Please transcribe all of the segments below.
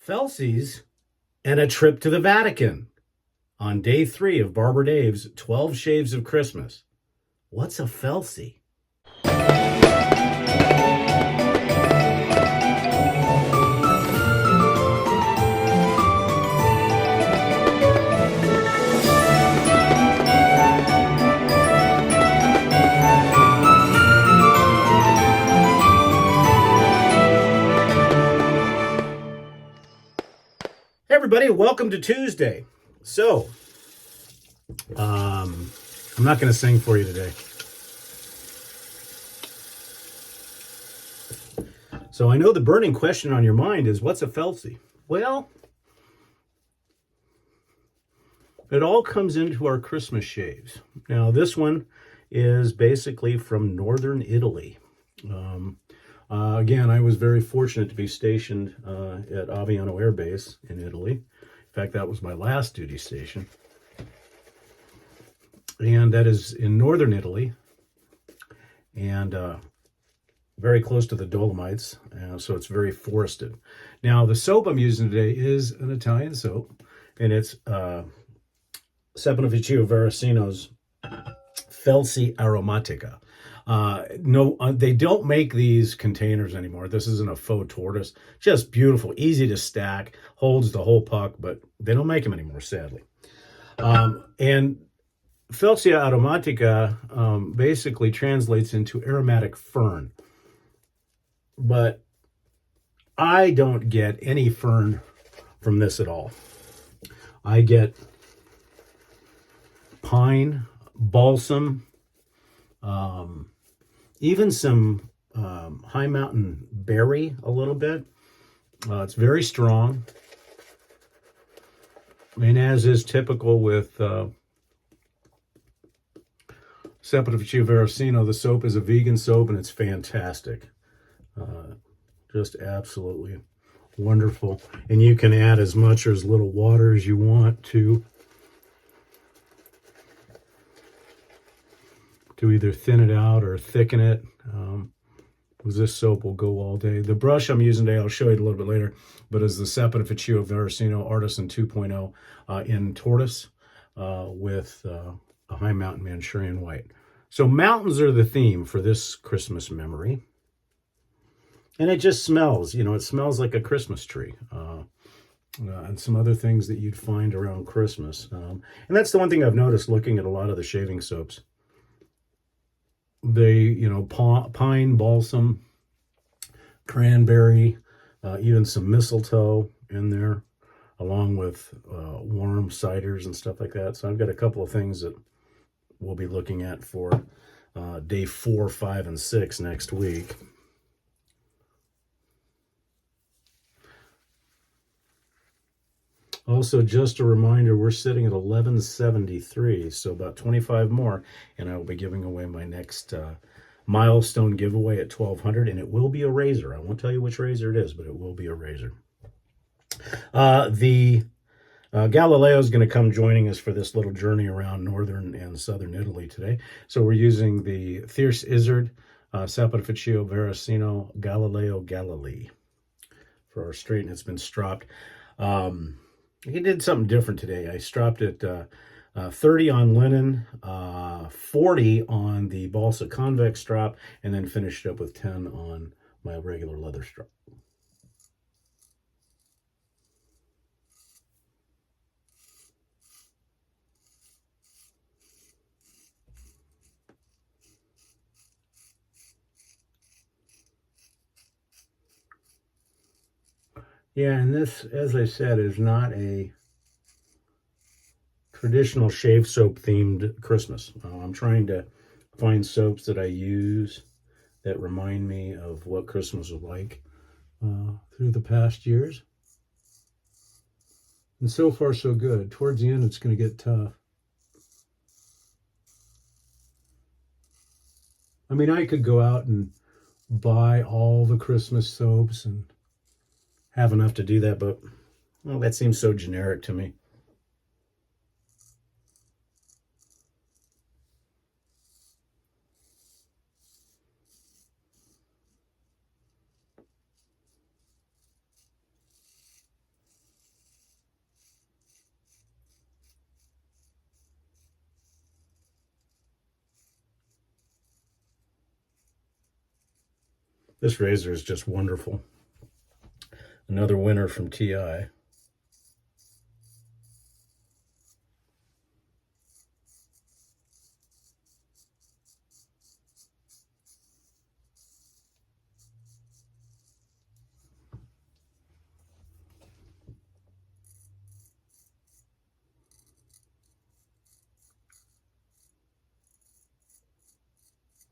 Felces, and a trip to the Vatican on day 3 of Barber Dave's 12 Shaves of Christmas. What's a Felce? Hey everybody, welcome to Tuesday. So, I'm not going to sing for you today. So I know the burning question on your mind is, what's a Felce? Well, it all comes into our Christmas shaves. Now, this one is basically from northern Italy. Again, I was very fortunate to be stationed at Aviano Air Base in Italy. In fact, that was my last duty station. And that is in northern Italy and very close to the Dolomites, so it's very forested. Now, the soap I'm using today is an Italian soap, and it's Saponificio Veracino's Felce Aromatica. No, they don't make these containers anymore. This isn't a faux tortoise. Just beautiful, easy to stack, holds the whole puck, but they don't make them anymore, sadly. And Felce Aromatica basically translates into aromatic fern. But I don't get any fern from this at all. I get pine, balsam, even some high mountain berry a little bit. It's very strong. And as is typical with Saponificio Veracino, the soap is a vegan soap and it's fantastic. Just absolutely wonderful. And you can add as much or as little water as you want to either thin it out or thicken it. Because this soap will go all day. The brush I'm using today, I'll show you a little bit later, but is the Saponificio Veracino Artisan 2.0 in tortoise with a high mountain Manchurian white. So mountains are the theme for this Christmas memory. And it just smells, it smells like a Christmas tree. And some other things that you'd find around Christmas. And that's the one thing I've noticed looking at a lot of the shaving soaps. They, pine, balsam, cranberry, even some mistletoe in there, along with warm ciders and stuff like that. So I've got a couple of things that we'll be looking at for day 4, 5, and 6 next week. Also, just a reminder, we're sitting at 1173, so about 25 more, and I will be giving away my next milestone giveaway at 1200, and it will be a razor. I won't tell you which razor it is, but it will be a razor. Galileo is going to come joining us for this little journey around northern and southern Italy today. So we're using the Fierce Izzard Saponificio Veracino Galileo Galilei for our straight, and it's been stropped. He did something different today. I stropped it 30 on linen, 40 on the balsa convex strop, and then finished up with 10 on my regular leather strop. Yeah, and this, as I said, is not a traditional shave soap themed Christmas. I'm trying to find soaps that I use that remind me of what Christmas was like through the past years. And so far, so good. Towards the end, it's going to get tough. I mean, I could go out and buy all the Christmas soaps and have enough to do that, but well, that seems so generic to me. This razor is just wonderful. Another winner from TI.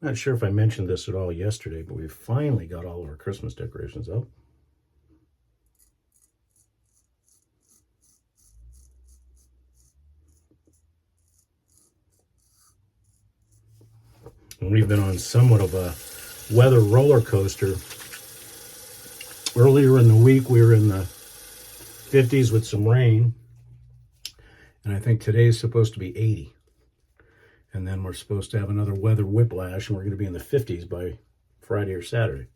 Not sure if I mentioned this at all yesterday, but we finally got all of our Christmas decorations up. And we've been on somewhat of a weather roller coaster. Earlier in the week, we were in the 50s with some rain. And I think today is supposed to be 80. And then we're supposed to have another weather whiplash, and we're going to be in the 50s by Friday or Saturday.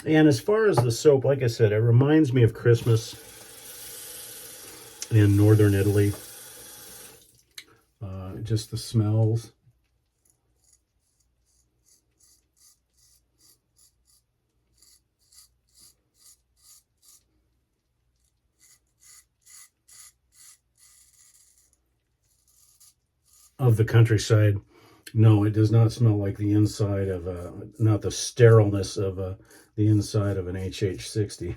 And as far as the soap, like I said, it reminds me of Christmas in northern Italy. Just the smells. Of the countryside. No, it does not smell like the inside of not the sterileness of the inside of an HH60.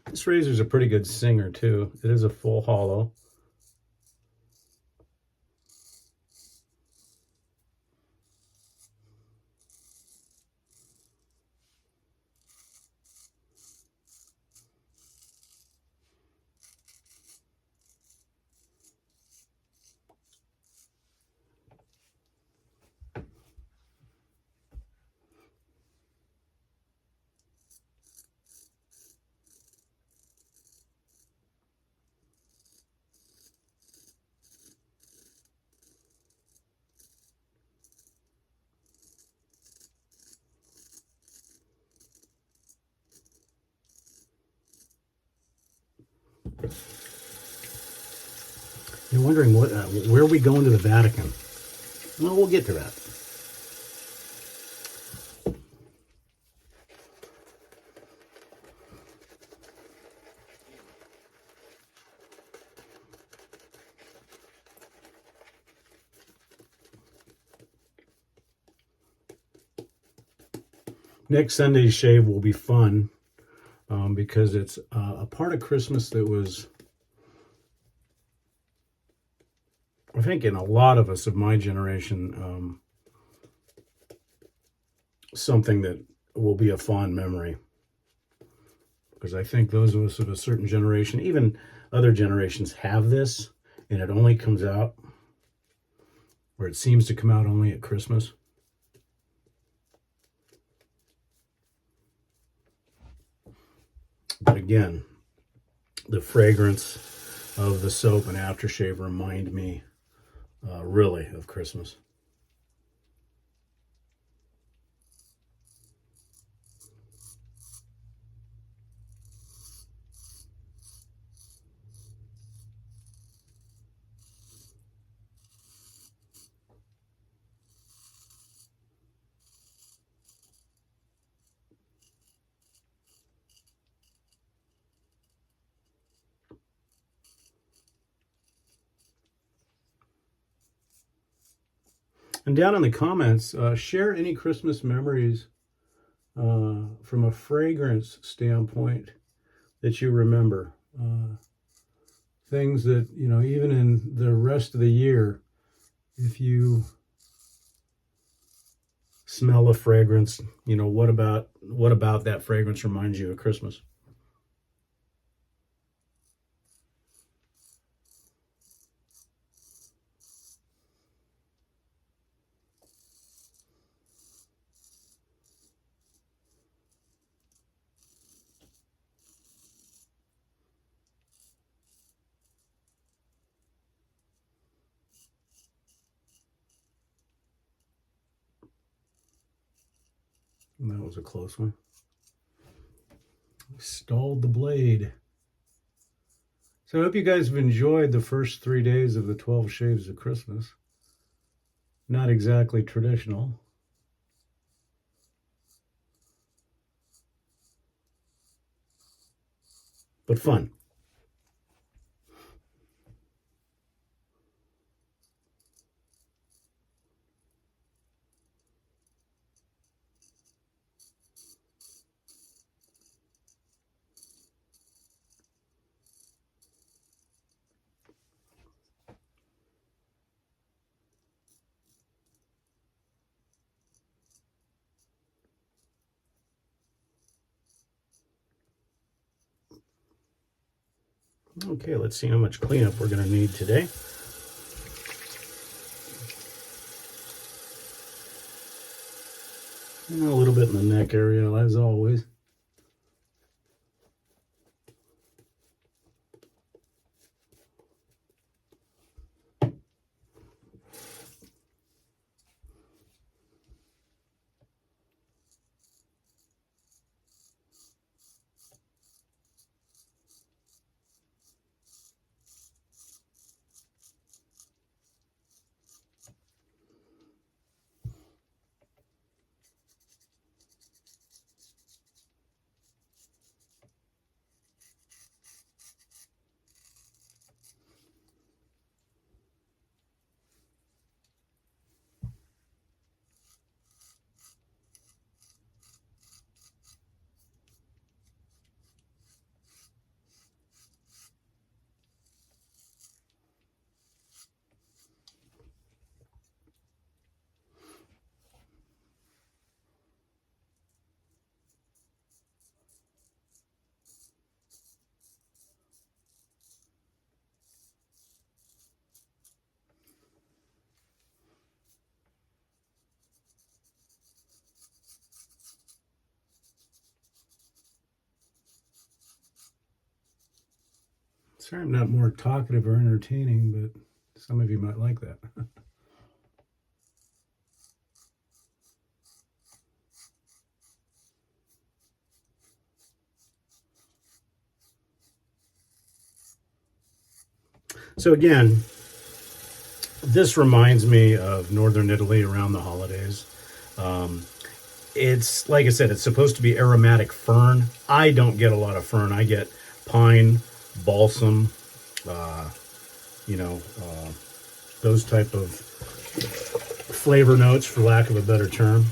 This razor's a pretty good singer too. It is a full hollow. You're wondering where are we going to the Vatican? Well, we'll get to that. Next Sunday's shave will be fun because it's a part of Christmas that was, I think, in a lot of us of my generation, something that will be a fond memory. Because I think those of us of a certain generation, even other generations, have this, and it only comes out, or it seems to come out only at Christmas. But again, the fragrance of the soap and aftershave remind me really of Christmas. And down in the comments, share any Christmas memories from a fragrance standpoint that you remember. Things that, you know, even in the rest of the year, if you smell of fragrance. You know, what about that fragrance reminds you of Christmas? And that was a close one. Stalled the blade. So I hope you guys have enjoyed the first 3 days of the 12 Shaves of Christmas. Not exactly traditional, but fun. Okay, let's see how much cleanup we're going to need today. A little bit in the neck area, as always. Sorry I'm not more talkative or entertaining, but some of you might like that. So again, this reminds me of northern Italy around the holidays. It's, like I said, it's supposed to be aromatic fern. I don't get a lot of fern. I get pine, balsam, those type of flavor notes, for lack of a better term.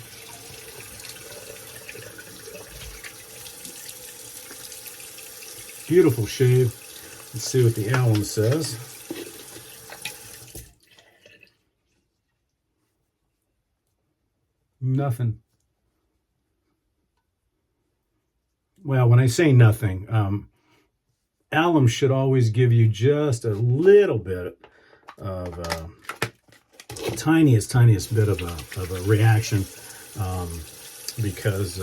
Beautiful shave. Let's see what the alum says. Nothing. Well, when I say nothing, alum should always give you just a little bit of tiniest bit of a reaction, because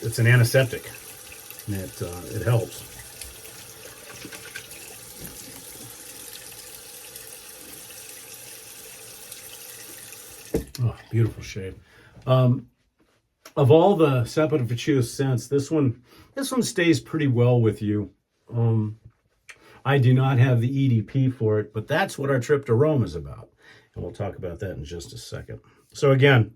it's an antiseptic, and it helps. Oh, beautiful shade. Of all the saponiferous scents, this one stays pretty well with you. I do not have the EDP for it, but that's what our trip to Rome is about. And we'll talk about that in just a second. So again,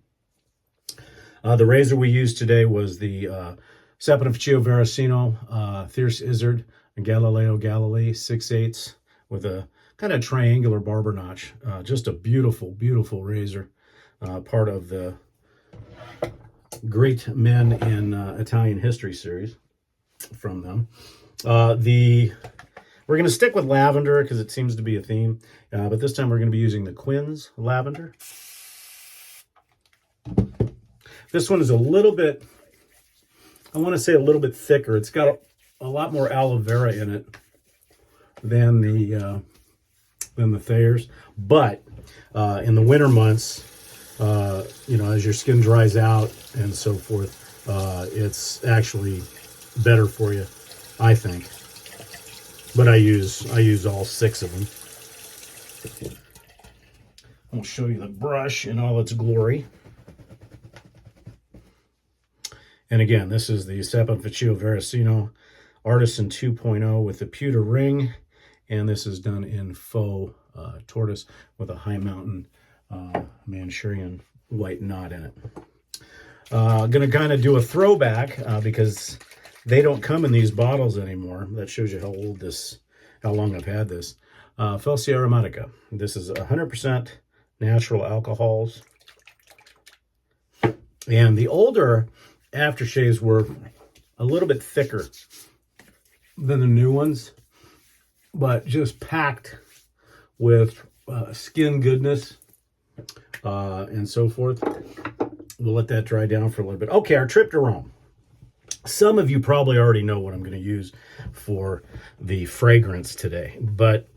the razor we used today was the Saponiferous Veracino Fierce Izzard Galileo Galilei 6/8 with a kind of triangular barber notch. Just a beautiful, beautiful razor. Part of the Great Men in Italian History series from them. We're going to stick with lavender because it seems to be a theme, but this time we're going to be using the Quinn's lavender. This one is a little bit, I want to say a little bit thicker. It's got a lot more aloe vera in it than the Thayers. But in the winter months, you know, as your skin dries out and so forth, it's actually better for you, I think. But I use all 6 of them. I'll show you the brush in all its glory. And again, this is the Sapon Ficcio Veracino Artisan 2.0 with the pewter ring. And this is done in faux tortoise with a high mountain Manchurian white knot in it. Going to kind of do a throwback because they don't come in these bottles anymore. That shows you how long I've had this. Felce Aromatica. This is 100% natural alcohols. And the older aftershaves were a little bit thicker than the new ones, but just packed with skin goodness and so forth. We'll let that dry down for a little bit. Okay, our trip to Rome. Some of you probably already know what I'm going to use for the fragrance today, but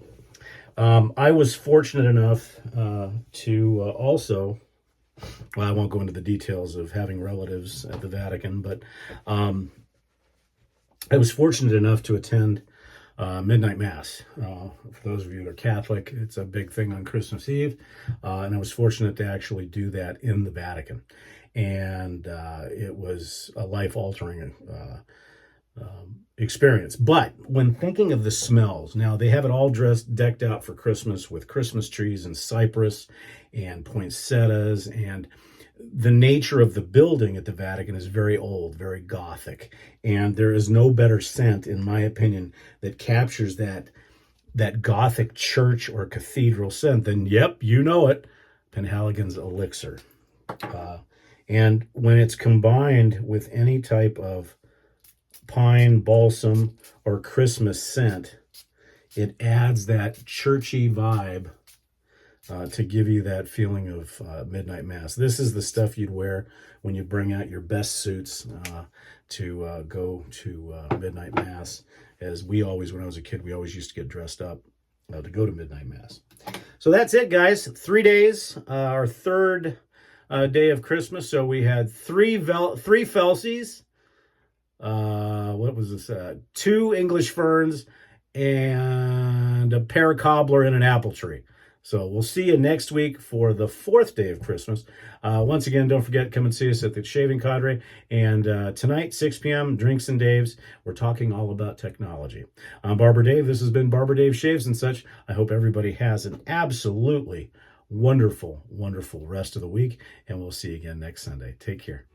I was fortunate enough to also, well, I won't go into the details of having relatives at the Vatican, but I was fortunate enough to attend midnight mass. For those of you that are Catholic, it's a big thing on Christmas Eve, and I was fortunate to actually do that in the Vatican. And it was a life-altering experience. But when thinking of the smells, now they have it all decked out for Christmas with Christmas trees and cypress and poinsettias, and the nature of the building at the Vatican is very old, very Gothic, and there is no better scent, in my opinion, that captures that Gothic church or cathedral scent than, yep, you know it, Penhaligon's Elixir. And when it's combined with any type of pine, balsam, or Christmas scent, it adds that churchy vibe to give you that feeling of midnight mass. This is the stuff you'd wear when you bring out your best suits to go to midnight mass. As we always, when I was a kid, we always used to get dressed up to go to midnight mass. So that's it, guys. 3 days, our third day of Christmas. So we had three Felces. What was this? 2 English Ferns and a Pear Cobbler and an apple tree. So we'll see you next week for the 4th day of Christmas. Once again, don't forget, come and see us at the Shaving Cadre. And tonight, 6 p.m., Drinks and Dave's. We're talking all about technology. I'm Barber Dave. This has been Barber Dave Shaves and Such. I hope everybody has an absolutely wonderful, wonderful rest of the week. And we'll see you again next Sunday. Take care.